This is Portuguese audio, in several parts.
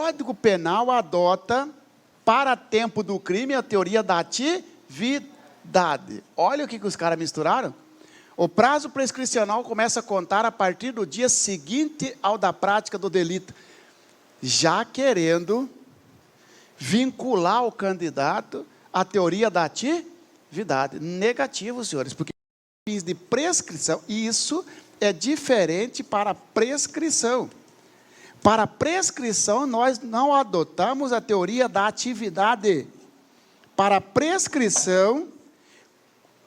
Código Penal adota, para tempo do crime, a teoria da atividade. Olha o que os caras misturaram. O prazo prescricional começa a contar a partir do dia seguinte ao da prática do delito, já querendo vincular o candidato à teoria da atividade. Negativo, senhores, porque fins de prescrição, isso é diferente para prescrição. Para prescrição, nós não adotamos a teoria da atividade. Para prescrição,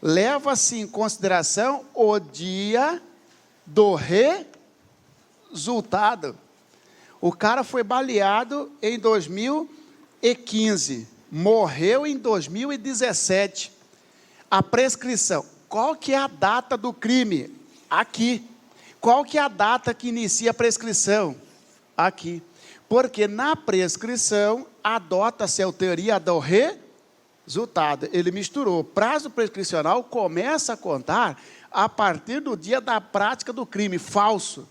leva-se em consideração o dia do resultado. O cara foi baleado em 2015, morreu em 2017. A prescrição, qual que é a data do crime? Aqui. Qual que é a data que inicia a prescrição? Aqui. Porque na prescrição, adota-se a teoria do resultado. Ele misturou. O prazo prescricional começa a contar a partir do dia da prática do crime. Falso.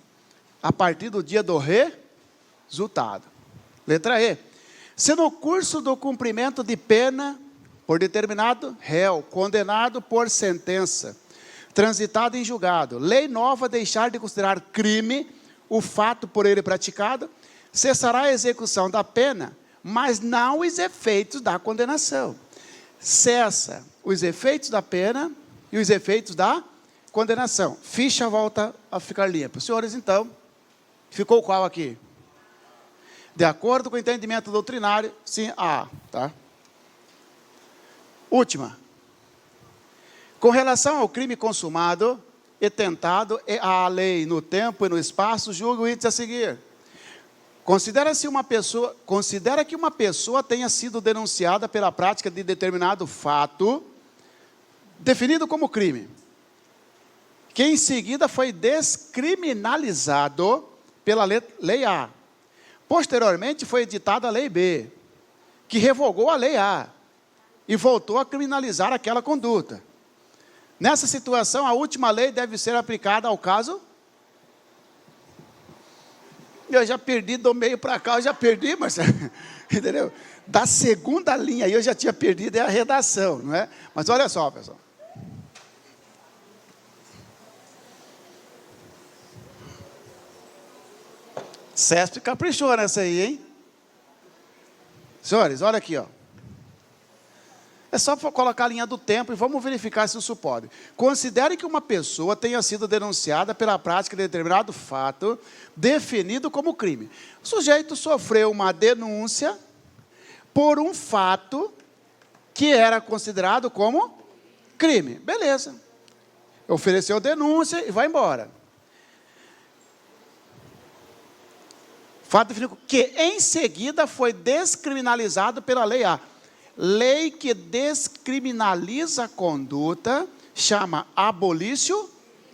A partir do dia do resultado. Letra E. Se no curso do cumprimento de pena, por determinado réu, condenado por sentença, transitado em julgado, lei nova deixar de considerar crime o fato por ele praticado, cessará a execução da pena, mas não os efeitos da condenação. Cessa os efeitos da pena e os efeitos da condenação. Ficha volta a ficar limpa. Senhores, então, ficou qual aqui? De acordo com o entendimento doutrinário, sim, A, tá? Última. Com relação ao crime consumado e tentado, a lei no tempo e no espaço julga o índice a seguir. Considera que uma pessoa tenha sido denunciada pela prática de determinado fato, definido como crime, que em seguida foi descriminalizado pela lei A. Posteriormente foi editada a lei B, que revogou a lei A e voltou a criminalizar aquela conduta. Nessa situação, a última lei deve ser aplicada ao caso. Eu já perdi do meio para cá, eu já perdi, Marcelo. Entendeu? Da segunda linha aí eu já tinha perdido, é a redação, não é? Mas olha só, pessoal. CESP caprichou nessa aí, hein? Senhores, olha aqui, ó. É só colocar a linha do tempo e vamos verificar se isso pode. Considere que uma pessoa tenha sido denunciada pela prática de determinado fato definido como crime. O sujeito sofreu uma denúncia por um fato que era considerado como crime. Beleza. Ofereceu denúncia e vai embora. Fato definido que em seguida foi descriminalizado pela lei A. Lei que descriminaliza a conduta chama abolício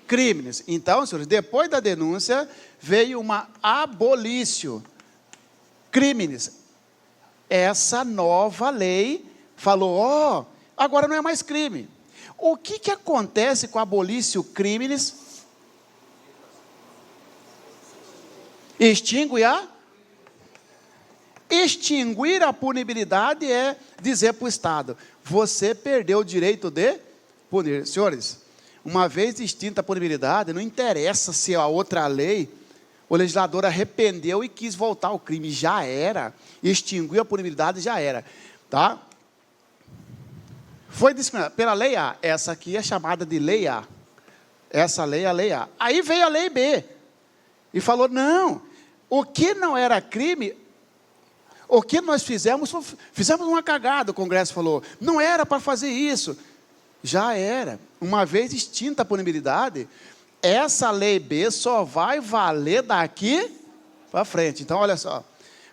crimes. Então, senhores, depois da denúncia, veio uma abolício crimes. Essa nova lei falou, ó, agora não é mais crime. O que acontece com abolício crimes? Extinguir a punibilidade é dizer para o Estado, você perdeu o direito de punir. Senhores, uma vez extinta a punibilidade, não interessa se a outra lei, o legislador arrependeu e quis voltar ao crime, já era, extinguiu a punibilidade, já era, tá? Foi discriminado pela lei A, essa aqui é chamada de lei A, essa lei é a lei A. Aí veio a lei B, e falou, não, o que não era crime, o que nós fizemos uma cagada, o Congresso falou, não era para fazer isso, já era, uma vez extinta a punibilidade, essa lei B só vai valer daqui para frente. Então, olha só,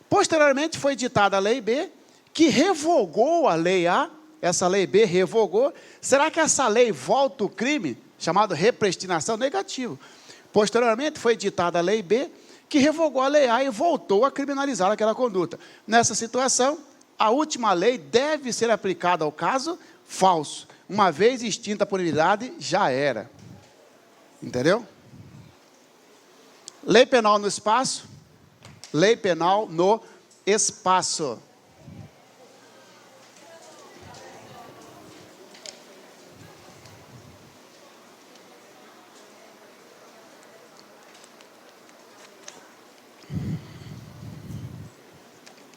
posteriormente foi editada a lei B, que revogou a lei A, essa lei B revogou, será que essa lei volta o crime, chamado repristinação? Negativo. Posteriormente foi editada a lei B, que revogou a lei A e voltou a criminalizar aquela conduta. Nessa situação, a última lei deve ser aplicada ao caso falso. Uma vez extinta a punibilidade, já era. Entendeu? Lei penal no espaço, lei penal no espaço.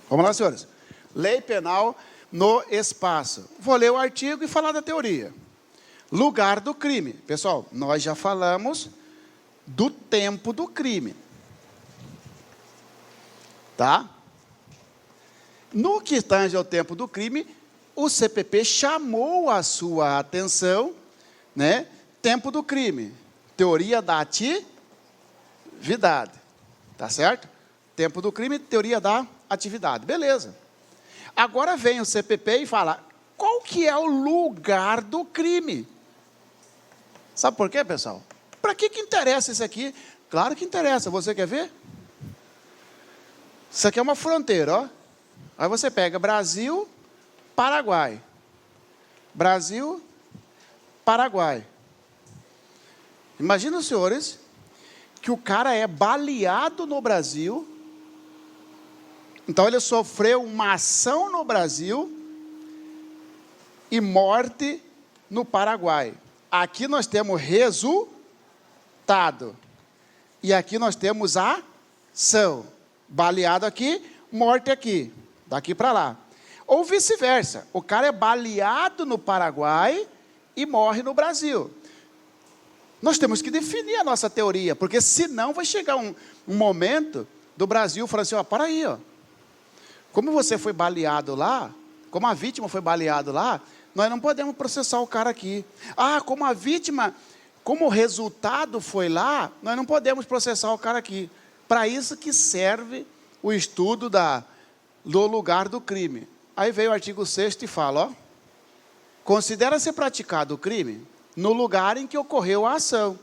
Vamos lá, senhores. Lei penal no espaço. Vou ler o artigo e falar da teoria. Lugar do crime. Pessoal, nós já falamos do tempo do crime. Tá? No que tange ao tempo do crime, o CPP chamou a sua atenção, né? Tempo do crime. Teoria da atividade. Tá certo? Tempo do crime, teoria da atividade. Beleza. Agora vem o CPP e fala, qual que é o lugar do crime? Sabe por quê, pessoal? Para que interessa isso aqui? Claro que interessa. Você quer ver? Isso aqui é uma fronteira, ó. Aí você pega Brasil, Paraguai. Brasil, Paraguai. Imagina, senhores, que o cara é baleado no Brasil. Então ele sofreu uma ação no Brasil e morte no Paraguai. Aqui nós temos resultado. E aqui nós temos ação. Baleado aqui, morte aqui. Daqui para lá. Ou vice-versa. O cara é baleado no Paraguai e morre no Brasil. Nós temos que definir a nossa teoria, porque senão vai chegar um momento do Brasil falando assim, ó, para aí, ó. Como você foi baleado lá, como a vítima foi baleado lá, nós não podemos processar o cara aqui. Ah, como a vítima, como o resultado foi lá, nós não podemos processar o cara aqui. Para isso que serve o estudo do lugar do crime. Aí veio o artigo 6º e fala, ó, considera-se praticado o crime no lugar em que ocorreu a ação.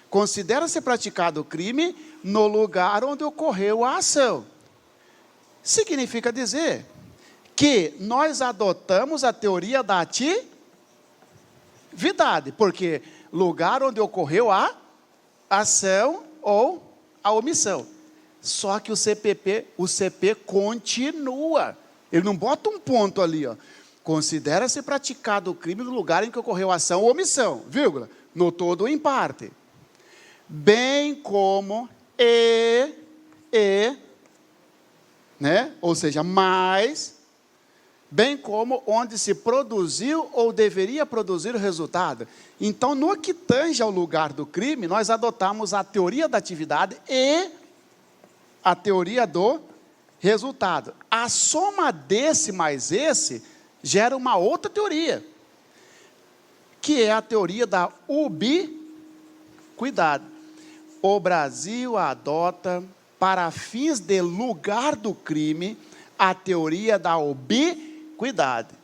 Considera-se praticado o crime no lugar onde ocorreu a ação. Significa dizer que nós adotamos a teoria da atividade, porque lugar onde ocorreu a ação ou a omissão. Só que o CP continua. Ele não bota um ponto ali, ó. Considera-se praticado o crime no lugar em que ocorreu a ação ou omissão, vírgula, no todo ou em parte. Bem como né? Ou seja, mais, bem como onde se produziu ou deveria produzir o resultado. Então, no que tange ao lugar do crime, nós adotamos a teoria da atividade e a teoria do resultado. A soma desse mais esse gera uma outra teoria, que é a teoria da ubiquidade. O Brasil adota, para fins de lugar do crime, a teoria da ubiquidade.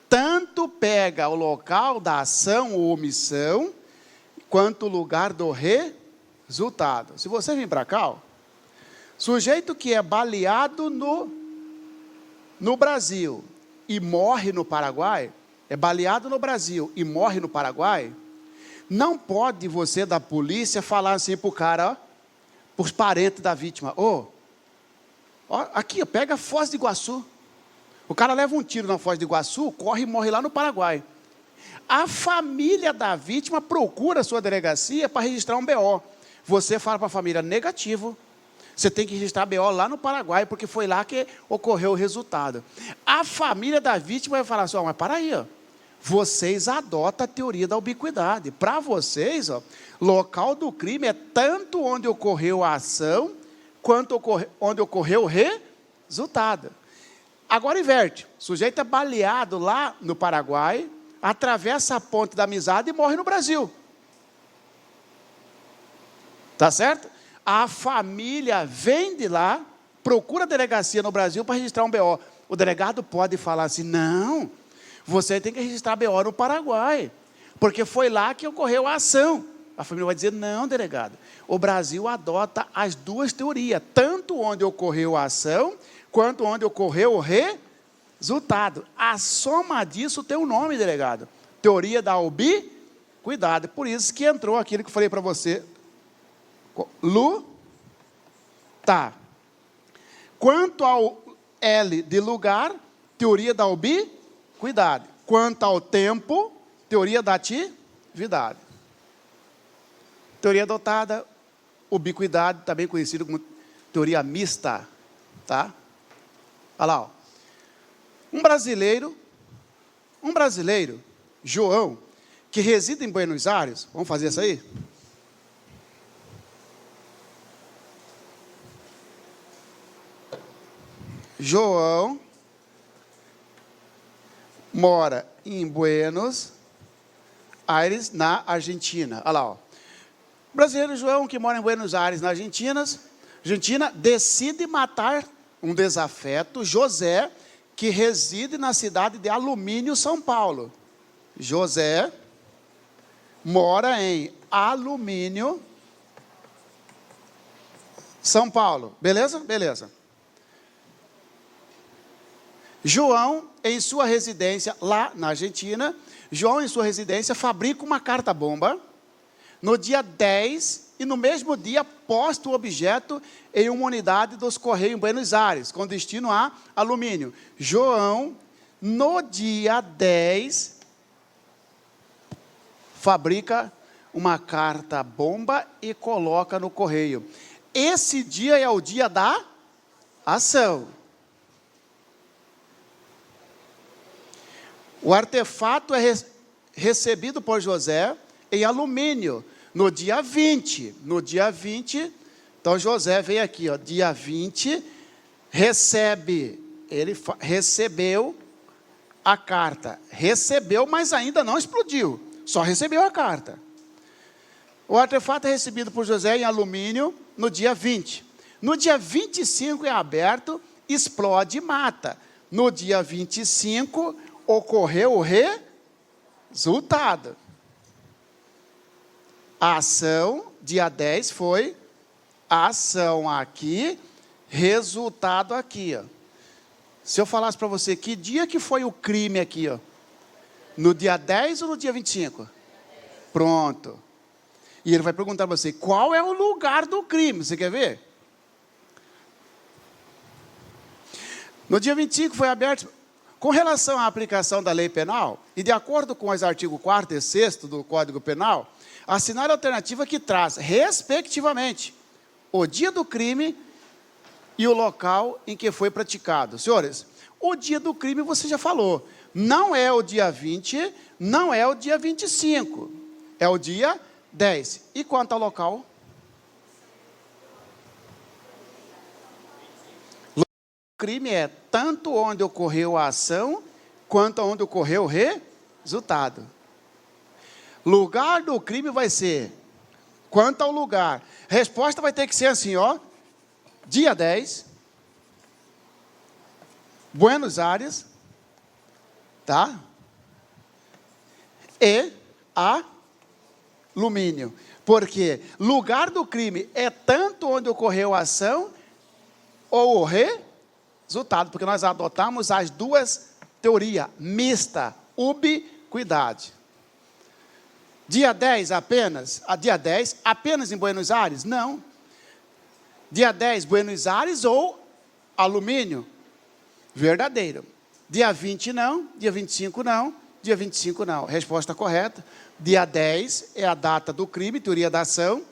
Tanto pega o local da ação ou omissão, quanto o lugar do resultado. Se você vir para cá, ó, sujeito que é baleado no Brasil e morre no Paraguai, é baleado no Brasil e morre no Paraguai, não pode você da polícia falar assim para o cara, ó, para os parentes da vítima, ó, aqui, ó, pega a Foz do Iguaçu. O cara leva um tiro na Foz do Iguaçu, corre e morre lá no Paraguai. A família da vítima procura a sua delegacia para registrar um BO. Você fala para a família, negativo. Você tem que registrar BO lá no Paraguai, porque foi lá que ocorreu o resultado. A família da vítima vai falar assim, ó, mas para aí, ó. Vocês adotam a teoria da ubiquidade. Para vocês, ó, local do crime é tanto onde ocorreu a ação, quanto onde ocorreu o resultado. Agora inverte. O sujeito é baleado lá no Paraguai, atravessa a ponte da amizade e morre no Brasil. Tá certo? A família vem de lá, procura a delegacia no Brasil para registrar um BO. O delegado pode falar assim, não, você tem que registrar BO no Paraguai, porque foi lá que ocorreu a ação. A família vai dizer, não, delegado, o Brasil adota as duas teorias, tanto onde ocorreu a ação, quanto onde ocorreu o resultado. A soma disso tem um nome, delegado. Teoria da ubiquidade. Por isso que entrou aquilo que eu falei para você. Tá. Quanto ao L de lugar, teoria da ubiquidade. Quanto ao tempo, teoria da atividade. Teoria adotada, ubiquidade, também conhecida como teoria mista. Tá? Olha lá. Ó. Um brasileiro, João, que reside em Buenos Aires, vamos fazer isso aí? João mora em Buenos Aires, na Argentina. Olha lá, ó. O brasileiro João, que mora em Buenos Aires, na Argentina, decide matar um desafeto, José, que reside na cidade de Alumínio, São Paulo. José mora em Alumínio, São Paulo. Beleza? Beleza. João, em sua residência, lá na Argentina, João, em sua residência, fabrica uma carta-bomba. No dia 10, e no mesmo dia, posta o objeto em uma unidade dos Correios em Buenos Aires, com destino a Alumínio. João, no dia 10, fabrica uma carta-bomba e coloca no correio. Esse dia é o dia da ação. O artefato é recebido por José em Alumínio, no dia 20. No dia 20, então José vem aqui, ó, dia 20, recebeu a carta. Recebeu, mas ainda não explodiu, só recebeu a carta. O artefato é recebido por José em Alumínio no dia 20. No dia 25 é aberto, explode e mata. No dia 25, ocorreu o resultado. A ação, dia 10, foi ação aqui, resultado aqui. Ó. Se eu falasse para você, que dia que foi o crime aqui? Ó? No dia 10 ou no dia 25? Pronto. E ele vai perguntar para você, qual é o lugar do crime? Você quer ver? No dia 25 foi aberto. Com relação à aplicação da lei penal, e de acordo com os artigos 4º e 6º do Código Penal, assinar a alternativa que traz, respectivamente, o dia do crime e o local em que foi praticado. Senhores, o dia do crime você já falou. Não é o dia 20, não é o dia 25. É o dia 10. E quanto ao local? O crime é tanto onde ocorreu a ação, quanto onde ocorreu o resultado. Lugar do crime vai ser, quanto ao lugar, resposta vai ter que ser assim, ó, dia 10, Buenos Aires, tá? E Alumínio. Porque lugar do crime é tanto onde ocorreu a ação ou o resultado, porque nós adotamos as duas teorias, mista, ubiquidade. Dia 10 apenas? Dia 10 apenas em Buenos Aires? Não. Dia 10 Buenos Aires ou Alumínio? Verdadeiro. Dia 20 não, dia 25 não, dia 25 não. Resposta correta. Dia 10 é a data do crime, teoria da ação.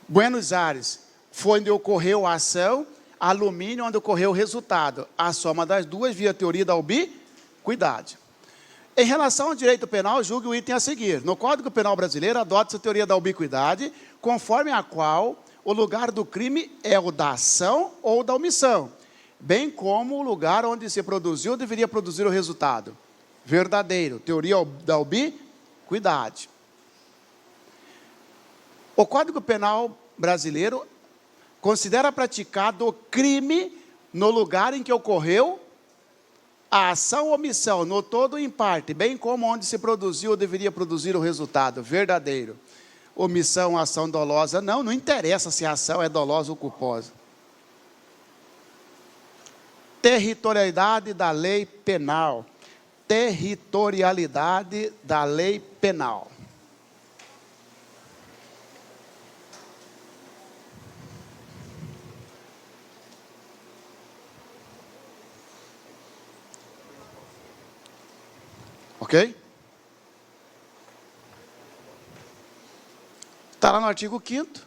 Buenos Aires foi onde ocorreu a ação, Alumínio onde ocorreu o resultado. A soma das duas via teoria da ubiquidade. Em relação ao direito penal, julgue o item a seguir. No Código Penal brasileiro, adota-se a teoria da ubiquidade, conforme a qual o lugar do crime é o da ação ou da omissão, bem como o lugar onde se produziu ou deveria produzir o resultado. Verdadeiro, teoria da ubiquidade. O Código Penal brasileiro considera praticado o crime no lugar em que ocorreu a ação ou omissão, no todo ou em parte, bem como onde se produziu ou deveria produzir o resultado. Verdadeiro. Omissão, ação dolosa, não interessa se a ação é dolosa ou culposa. Territorialidade da lei penal. Territorialidade da lei penal. Ok? Está lá no artigo 5º.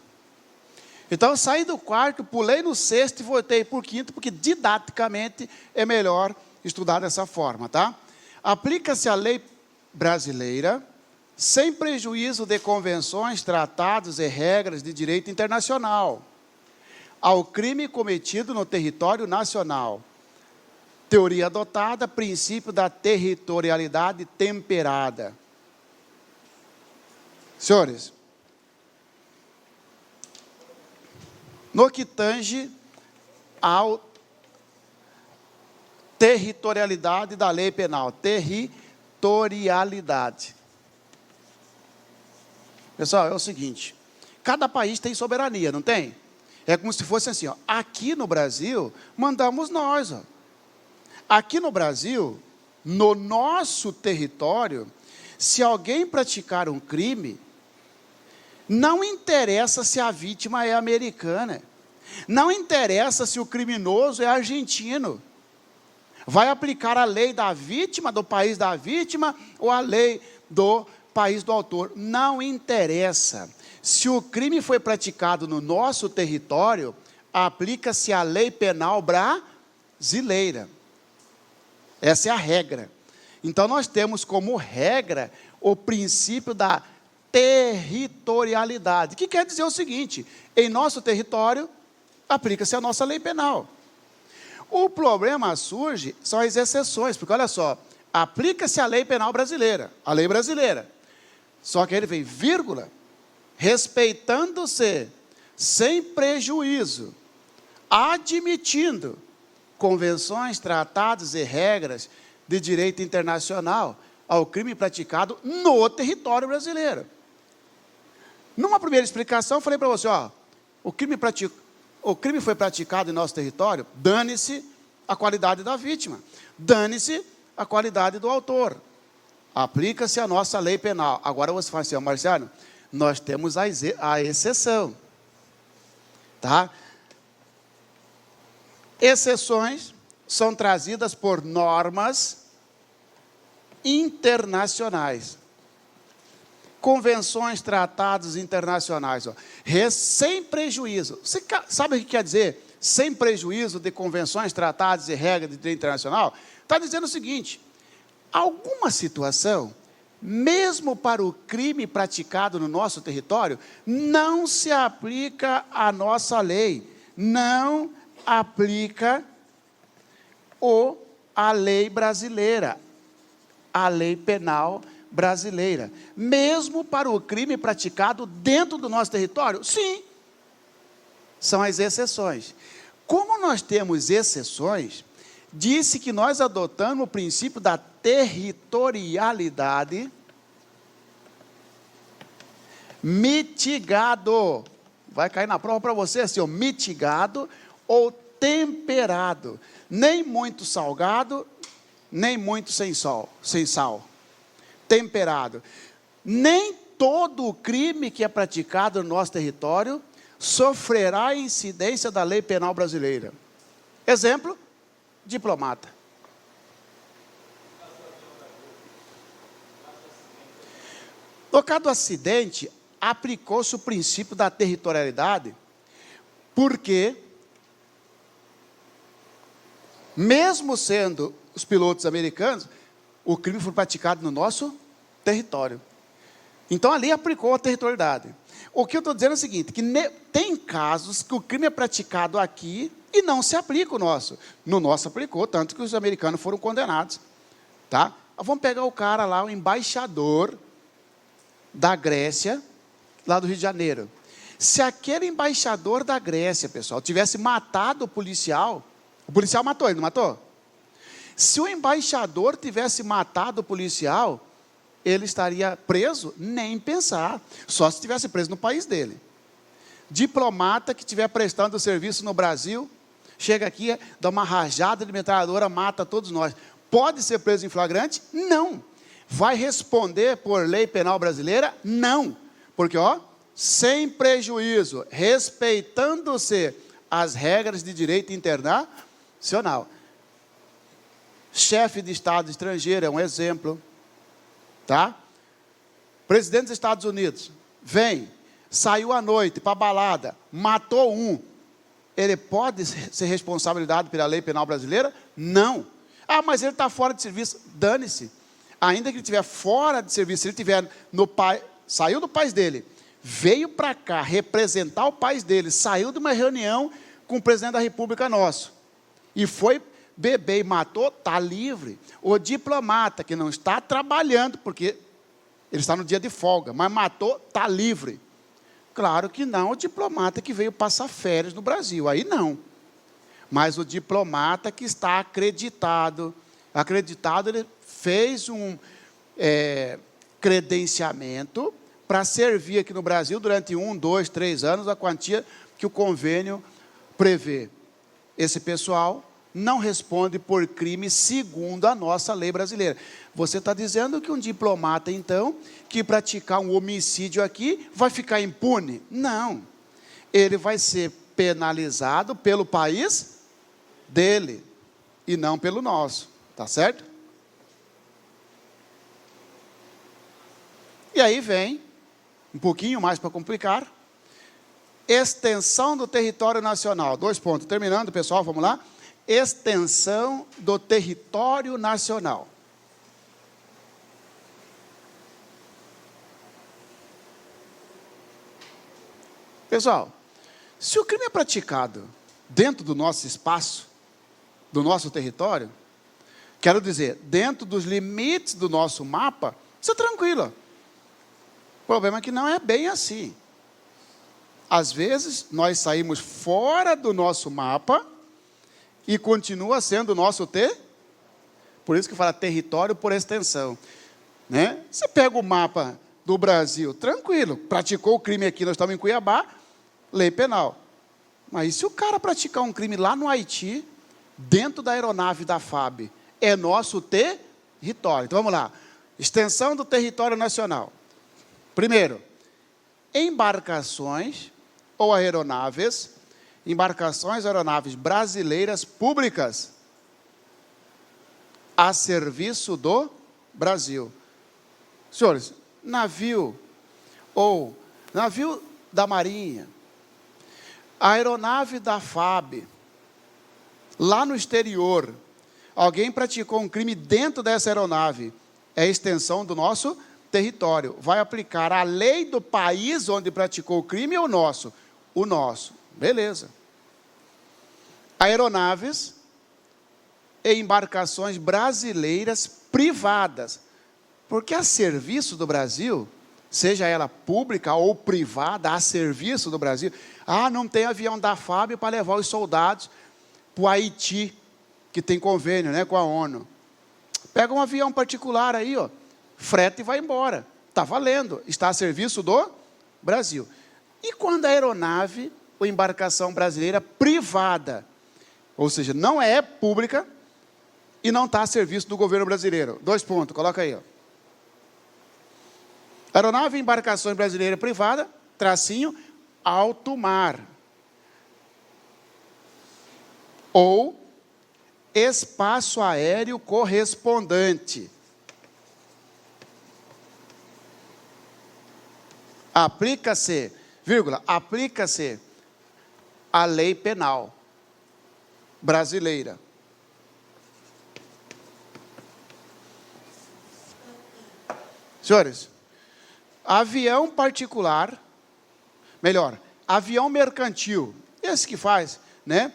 Então, eu saí do quarto, pulei no sexto e voltei para o quinto, porque didaticamente é melhor estudar dessa forma, tá? Aplica-se a lei brasileira, sem prejuízo de convenções, tratados e regras de direito internacional, ao crime cometido no território nacional. Teoria adotada, princípio da territorialidade temperada. Senhores, no que tange à territorialidade da lei penal, territorialidade. Pessoal, é o seguinte, cada país tem soberania, não tem? É como se fosse assim, ó, aqui no Brasil, mandamos nós, ó. Aqui no Brasil, no nosso território, se alguém praticar um crime, não interessa se a vítima é americana, não interessa se o criminoso é argentino, vai aplicar a lei da vítima, do país da vítima, ou a lei do país do autor, não interessa. Se o crime foi praticado no nosso território, aplica-se a lei penal brasileira. Essa é a regra. Então, nós temos como regra o princípio da territorialidade, que quer dizer o seguinte, em nosso território, aplica-se a nossa lei penal. O problema surge, são as exceções, porque olha só, aplica-se a lei penal brasileira, a lei brasileira, só que ele vem, vírgula, respeitando-se, sem prejuízo, admitindo convenções, tratados e regras de direito internacional ao crime praticado no território brasileiro. Numa primeira explicação, eu falei para você, ó, o crime foi praticado em nosso território, dane-se a qualidade da vítima, dane-se a qualidade do autor. Aplica-se a nossa lei penal. Agora você fala assim, ó, Marciano, nós temos a exceção. Tá? Exceções são trazidas por normas internacionais. Convenções, tratados internacionais. Ó. Sem prejuízo. Você sabe o que quer dizer? Sem prejuízo de convenções, tratados e regras de direito internacional? Está dizendo o seguinte, alguma situação, mesmo para o crime praticado no nosso território, não se aplica a nossa lei, não aplica a lei brasileira, a lei penal brasileira. Mesmo para o crime praticado dentro do nosso território? Sim, são as exceções. Como nós temos exceções, disse que nós adotamos o princípio da territorialidade mitigado. Vai cair na prova para você assim, ó, mitigado ou temperado. Nem muito salgado, nem muito sem sal. Temperado. Nem todo o crime que é praticado no nosso território sofrerá a incidência da lei penal brasileira. Exemplo, diplomata. No caso do acidente, aplicou-se o princípio da territorialidade, porque, mesmo sendo os pilotos americanos, o crime foi praticado no nosso território. Então, ali aplicou a territorialidade. O que eu estou dizendo é o seguinte, que tem casos que o crime é praticado aqui e não se aplica o nosso. No nosso aplicou, tanto que os americanos foram condenados. Tá? Vamos pegar o cara lá, o embaixador da Grécia, lá do Rio de Janeiro. Se aquele embaixador da Grécia, pessoal, tivesse matado o policial matou ele, não matou? Se o embaixador tivesse matado o policial, ele estaria preso? Nem pensar. Só se estivesse preso no país dele. Diplomata que estiver prestando serviço no Brasil, chega aqui, dá uma rajada de metralhadora, mata todos nós. Pode ser preso em flagrante? Não. Vai responder por lei penal brasileira? Não. Porque, ó, sem prejuízo, respeitando-se as regras de direito internacional. Chefe de Estado estrangeiro é um exemplo. tá? Presidente dos Estados Unidos, vem, saiu à noite para balada, matou um. Ele pode ser responsabilizado pela lei penal brasileira? Não. Ah, mas ele está fora de serviço. Dane-se. Ainda que ele estiver fora de serviço, se ele estiver saiu do país dele, veio para cá representar o país dele, saiu de uma reunião com o presidente da República nosso, e foi beber e matou, está livre. O diplomata que não está trabalhando, porque ele está no dia de folga, mas matou, está livre. Claro que não o diplomata que veio passar férias no Brasil, aí não. Mas o diplomata que está acreditado, ele fez um credenciamento para servir aqui no Brasil durante 1, 2, 3 anos, a quantia que o convênio prevê. Esse pessoal não responde por crime segundo a nossa lei brasileira. Você está dizendo que um diplomata, então, que praticar um homicídio aqui, vai ficar impune? Não. Ele vai ser penalizado pelo país dele e não pelo nosso. Tá certo? E aí vem, um pouquinho mais para complicar, extensão do território nacional. 2 pontos. Terminando, pessoal, vamos lá. Extensão do território nacional. Pessoal, se o crime é praticado dentro do nosso espaço, do nosso território, quero dizer, dentro dos limites do nosso mapa, isso é tranquilo. O problema é que não é bem assim. Às vezes, nós saímos fora do nosso mapa e continua sendo nosso por isso que fala território por extensão. Né? Você pega o mapa do Brasil, tranquilo, praticou o crime aqui, nós estamos em Cuiabá, lei penal. Mas e se o cara praticar um crime lá no Haiti, dentro da aeronave da FAB, é nosso território. Então vamos lá, extensão do território nacional. Primeiro, embarcações ou aeronaves brasileiras públicas a serviço do Brasil. Senhores, navio da Marinha, aeronave da FAB, lá no exterior, alguém praticou um crime dentro dessa aeronave, é extensão do nosso território. Vai aplicar a lei do país onde praticou o crime ou o nosso? O nosso. Beleza. Aeronaves e embarcações brasileiras privadas. Porque a serviço do Brasil, seja ela pública ou privada, a serviço do Brasil, não tem avião da FAB para levar os soldados para o Haiti, que tem convênio, né, com a ONU. Pega um avião particular aí, freta e vai embora. Está valendo, está a serviço do Brasil. E quando a aeronave ou embarcação brasileira privada, ou seja, não é pública e não está a serviço do governo brasileiro? 2 pontos, coloca aí. Aeronave e embarcações brasileira privada, tracinho, alto mar. Ou espaço aéreo correspondente. Aplica-se a lei penal brasileira. Senhores, avião particular, avião mercantil, esse que faz, né?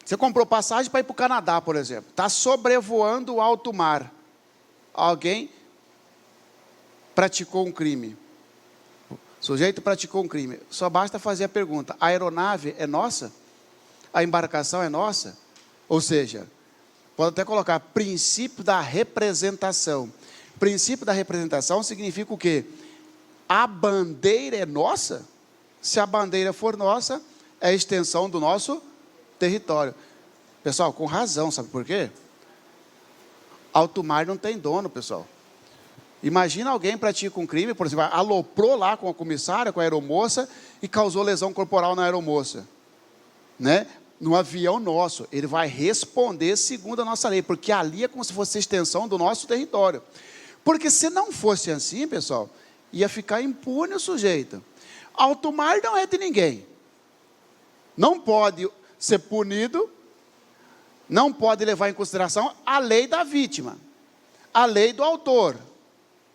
Você comprou passagem para ir para o Canadá, por exemplo, está sobrevoando o alto mar, alguém praticou um crime, o sujeito praticou um crime, só basta fazer a pergunta: a aeronave é nossa? A embarcação é nossa? Ou seja, pode até colocar princípio da representação. Princípio da representação significa o quê? A bandeira é nossa? Se a bandeira for nossa, é extensão do nosso território. Pessoal, com razão, sabe por quê? Alto mar não tem dono, pessoal. Imagina alguém pratica um crime, por exemplo, aloprou lá com a comissária, com a aeromoça e causou lesão corporal na aeromoça, né? No avião nosso, ele vai responder segundo a nossa lei, porque ali é como se fosse extensão do nosso território. Porque se não fosse assim, pessoal, ia ficar impune o sujeito. Alto mar não é de ninguém. Não pode ser punido, não pode levar em consideração a lei da vítima, a lei do autor.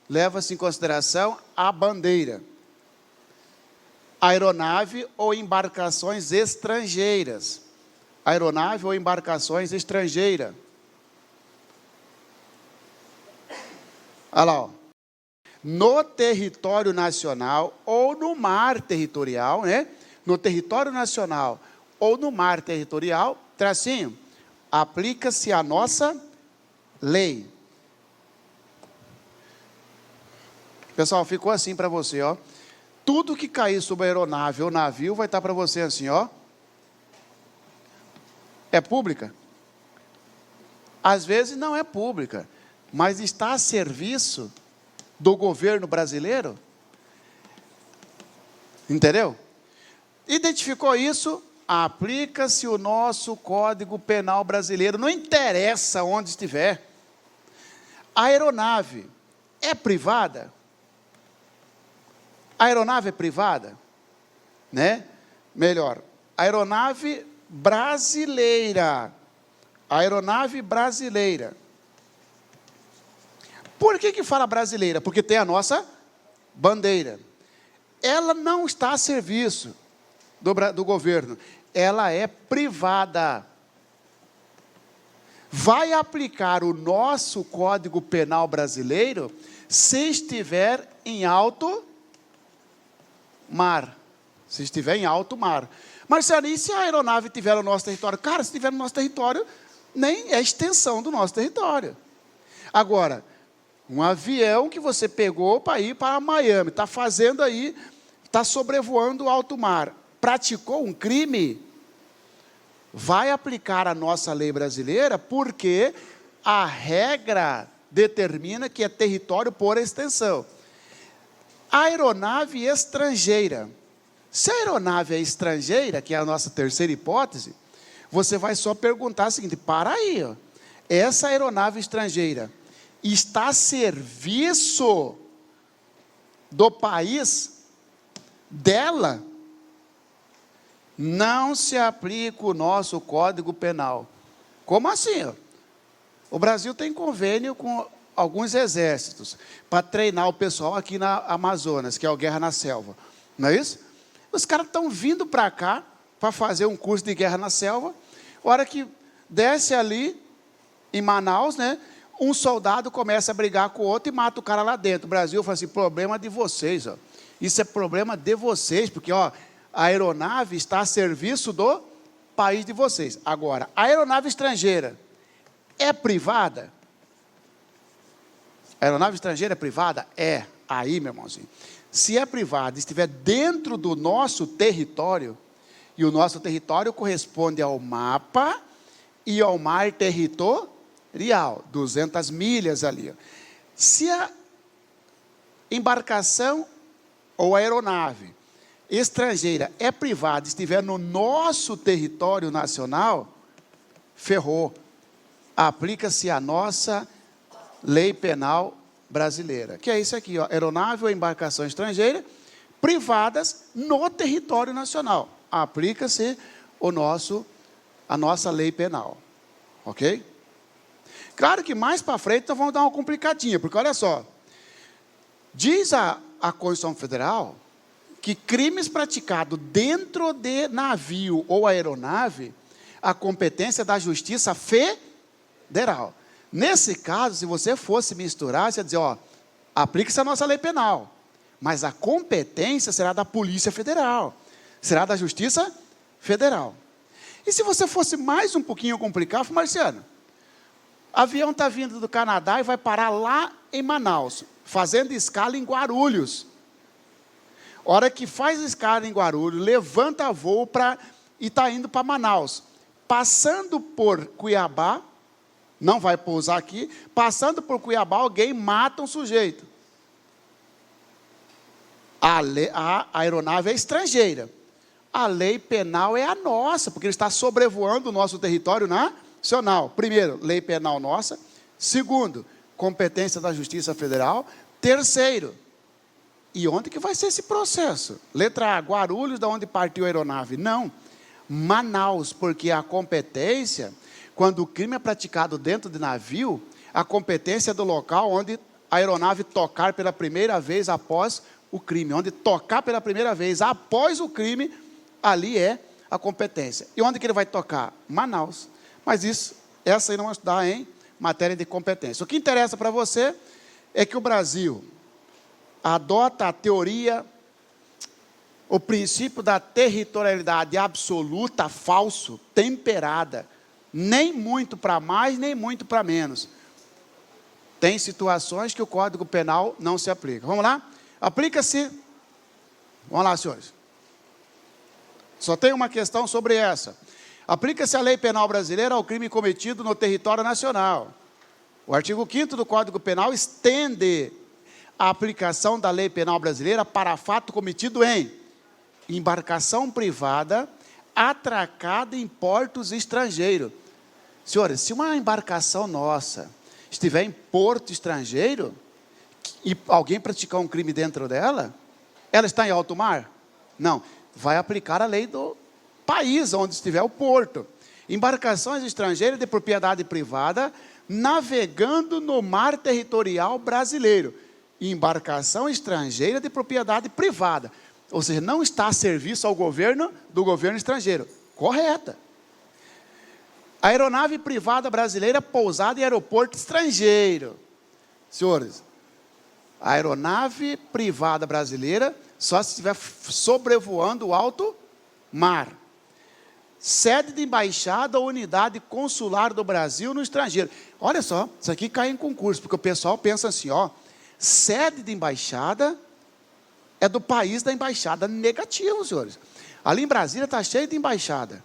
Leva-se em consideração a bandeira, aeronave ou embarcações estrangeiras. Aeronave ou embarcações estrangeiras. Olha lá, ó. No território nacional ou no mar territorial, né? No território nacional ou no mar territorial, tracinho, aplica-se a nossa lei. Pessoal, ficou assim para você, ó. Tudo que cair sobre a aeronave ou navio vai estar para você assim, ó. É pública? Às vezes não é pública, mas está a serviço do governo brasileiro. Entendeu? Identificou isso? Aplica-se o nosso Código Penal brasileiro. Não interessa onde estiver. A aeronave é privada? A aeronave é privada? Né? Melhor, aeronave brasileira. Aeronave brasileira. Por que fala brasileira? Porque tem a nossa bandeira. Ela não está a serviço do governo. Ela é privada. Vai aplicar o nosso Código Penal brasileiro se estiver em alto mar. Se estiver em alto mar. Marcelo, e se a aeronave estiver no nosso território? Cara, se estiver no nosso território, nem é extensão do nosso território. Agora, um avião que você pegou para ir para Miami, está fazendo aí, está sobrevoando o alto mar, praticou um crime, vai aplicar a nossa lei brasileira, porque a regra determina que é território por extensão. Aeronave estrangeira. Se a aeronave é estrangeira, que é a nossa terceira hipótese, você vai só perguntar o seguinte, para aí, ó, essa aeronave estrangeira está a serviço do país dela? Não se aplica o nosso Código Penal. Como assim? Ó? O Brasil tem convênio com alguns exércitos para treinar o pessoal aqui na Amazonas, que é o Guerra na Selva. Não é isso? Os caras estão vindo para cá para fazer um curso de guerra na selva. A hora que desce ali em Manaus, né? Um soldado começa a brigar com o outro e mata o cara lá dentro. O Brasil fala assim, problema de vocês, ó. Isso é problema de vocês, porque ó, a aeronave está a serviço do país de vocês. Agora, a aeronave estrangeira é privada? A aeronave estrangeira é privada? É. Aí, meu irmãozinho, se é privada, estiver dentro do nosso território, e o nosso território corresponde ao mapa e ao mar territorial, 200 milhas ali. Se a embarcação ou aeronave estrangeira é privada, estiver no nosso território nacional, ferrou. Aplica-se a nossa lei penal brasileira. Que é isso aqui, ó, aeronave ou embarcação estrangeira, privadas no território nacional. Aplica-se a nossa lei penal. Ok? Claro que mais para frente nós vamos dar uma complicadinha, porque olha só, diz a Constituição Federal que crimes praticados dentro de navio ou aeronave, a competência da Justiça Federal. Nesse caso, se você fosse misturar, você ia dizer, ó, aplica-se a nossa lei penal, mas a competência será da Polícia Federal, será da Justiça Federal. E se você fosse mais um pouquinho complicado, Marciano, avião está vindo do Canadá e vai parar lá em Manaus, fazendo escala em Guarulhos. Hora que faz escala em Guarulhos, levanta voo e está indo para Manaus. Passando por Cuiabá, não vai pousar aqui, passando por Cuiabá, alguém mata um sujeito. A aeronave é estrangeira. A lei penal é a nossa, porque ele está sobrevoando o nosso território nacional. Primeiro, lei penal nossa. Segundo, competência da Justiça Federal. Terceiro, e onde que vai ser esse processo? Letra A, Guarulhos, da onde partiu a aeronave? Não, Manaus, porque a competência, quando o crime é praticado dentro de navio, a competência é do local onde a aeronave tocar pela primeira vez após o crime. Onde tocar pela primeira vez após o crime, ali é a competência. E onde que ele vai tocar? Manaus. Mas essa aí não vamos estudar em matéria de competência. O que interessa para você é que o Brasil adota a teoria, o princípio da territorialidade absoluta, falso, temperada, nem muito para mais, nem muito para menos. Tem situações que o Código Penal não se aplica. Vamos lá? Aplica-se, vamos lá, senhores. Só tem uma questão sobre essa. Aplica-se a lei penal brasileira ao crime cometido no território nacional. O artigo 5º do Código Penal estende a aplicação da lei penal brasileira para fato cometido em embarcação privada atracada em portos estrangeiros. Senhores, se uma embarcação nossa estiver em porto estrangeiro e alguém praticar um crime dentro dela, ela está em alto mar? Não, vai aplicar a lei do país onde estiver o porto. Embarcações estrangeiras de propriedade privada navegando no mar territorial brasileiro. Embarcação estrangeira de propriedade privada, ou seja, não está a serviço ao governo do governo estrangeiro. Correta. Aeronave privada brasileira pousada em aeroporto estrangeiro. Senhores, a aeronave privada brasileira só se estiver sobrevoando o alto mar. Sede de embaixada ou unidade consular do Brasil no estrangeiro. Olha só, isso aqui cai em concurso, porque o pessoal pensa assim, ó, sede de embaixada é do país da embaixada. Negativo, senhores. Ali em Brasília está cheio de embaixada.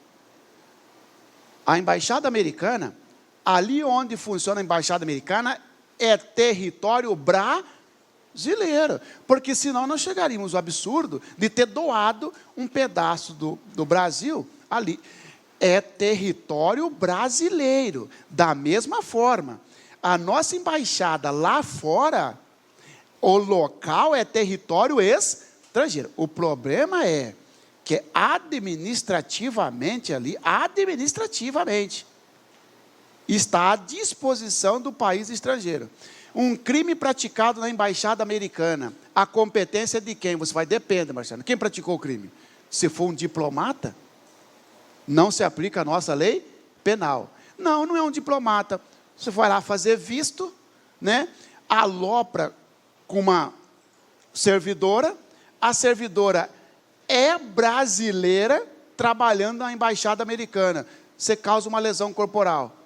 A embaixada americana, ali onde funciona a embaixada americana, é território brasileiro. Porque senão nós chegaríamos ao absurdo de ter doado um pedaço do Brasil ali. É território brasileiro. Da mesma forma, a nossa embaixada lá fora, o local é território estrangeiro. O problema é que administrativamente ali, está à disposição do país estrangeiro. Um crime praticado na embaixada americana, a competência é de quem? Você vai, depende, Marcelo. Quem praticou o crime? Se for um diplomata, não se aplica a nossa lei penal. Não, não é um diplomata. Você vai lá fazer visto, né? Alopra com uma servidora, a servidora é brasileira, trabalhando na embaixada americana. Você causa uma lesão corporal.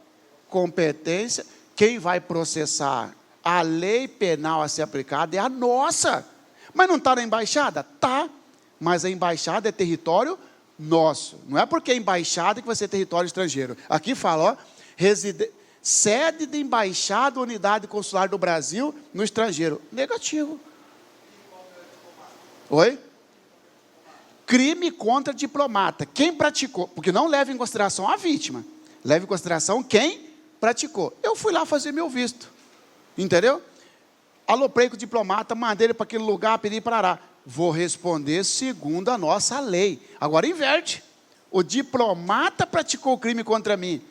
Competência, quem vai processar a lei penal a ser aplicada é a nossa. Mas não está na embaixada? Tá, mas a embaixada é território nosso. Não é porque é embaixada que vai ser território estrangeiro. Aqui fala, ó, sede de embaixada, unidade consular do Brasil no estrangeiro. Negativo. Oi? Crime contra diplomata. Quem praticou? Porque não leva em consideração a vítima. Leva em consideração quem praticou. Eu fui lá fazer meu visto. Entendeu? Aloprei com o diplomata, mandei ele para aquele lugar, pedi parará. Vou responder segundo a nossa lei. Agora inverte. O diplomata praticou o crime contra mim.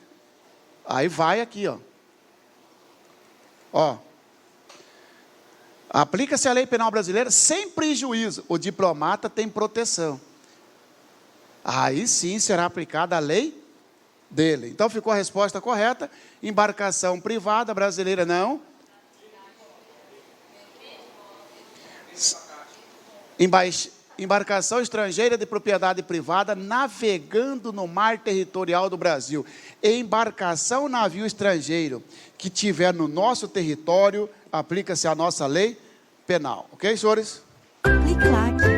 Aí vai aqui, ó. Ó. Aplica-se a lei penal brasileira sem prejuízo. O diplomata tem proteção. Aí sim será aplicada a lei dele. Então ficou a resposta correta. Embarcação privada brasileira não. Embarcação estrangeira de propriedade privada navegando no mar territorial do Brasil. Embarcação, navio estrangeiro que tiver no nosso território, aplica-se a nossa lei penal. Ok, senhores? Clique lá.